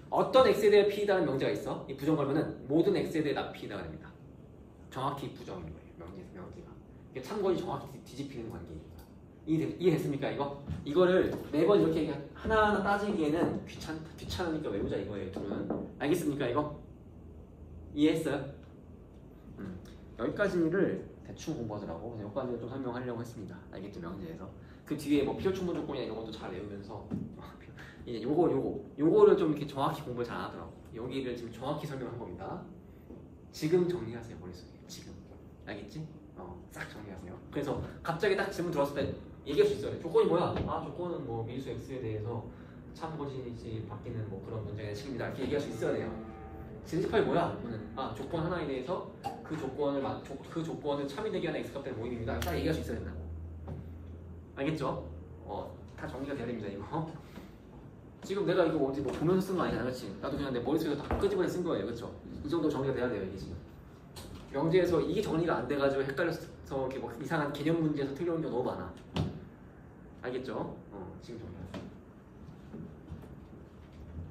어떤 x에 대해 p다는 명제가 있어. 이 부정 걸면은 모든 x에 대해 not p다가 됩니다. 정확히 부정인 거예요. 명제가. 이게 참고히 정확히 뒤집히는 관계입니다. 이해됐습니까 이거? 이거를 매번 이렇게 하나하나 따지기에는 귀찮으니까 외우자 이거예요. 둘은. 알겠습니까 이거? 이해했어요? 여기까지를 대충 공부하더라고. 그래서 여기까지를 좀 설명하려고 했습니다. 알겠죠? 명제에서. 그 뒤에 뭐 필요 충분 조건이나 이런 것도 잘 외우면서 이제 요거를 좀 이렇게 정확히 공부를 잘 안 하더라고. 여기를 지금 정확히 설명한 겁니다. 지금 정리하세요, 머릿속에. 지금. 알겠지? 싹 정리하세요. 그래서 갑자기 딱 질문 들어왔을 때 얘기할 수 있어요. 조건이 뭐야? 조건은 뭐 밀수 x에 대해서 참 거짓인지 바뀌는 뭐 그런 문제가 예측입니다. 이렇게 얘기할 수 있어야 돼요. 진집합이 뭐야? 조건 하나에 대해서 그 조건을 참이 되게 하는 x값들의 모임입니다. 딱 얘기할 수 있어야 된다고. 알겠죠? 다 정리가 돼야 됩니다 이거. 지금 내가 이거 어디 뭐 보면서 쓴 거 아니잖아, 그렇지? 나도 그냥 내 머릿속에서 다 끄집어내 쓴 거예요, 그렇죠? 이 정도 정리가 돼야 돼요 이게 지금. 명제에서 이게 정리가 안 돼가지고 헷갈려서 이렇게 뭐 이상한 개념 문제에서 틀려온 게 너무 많아. 알겠죠? 지금 정리하세요.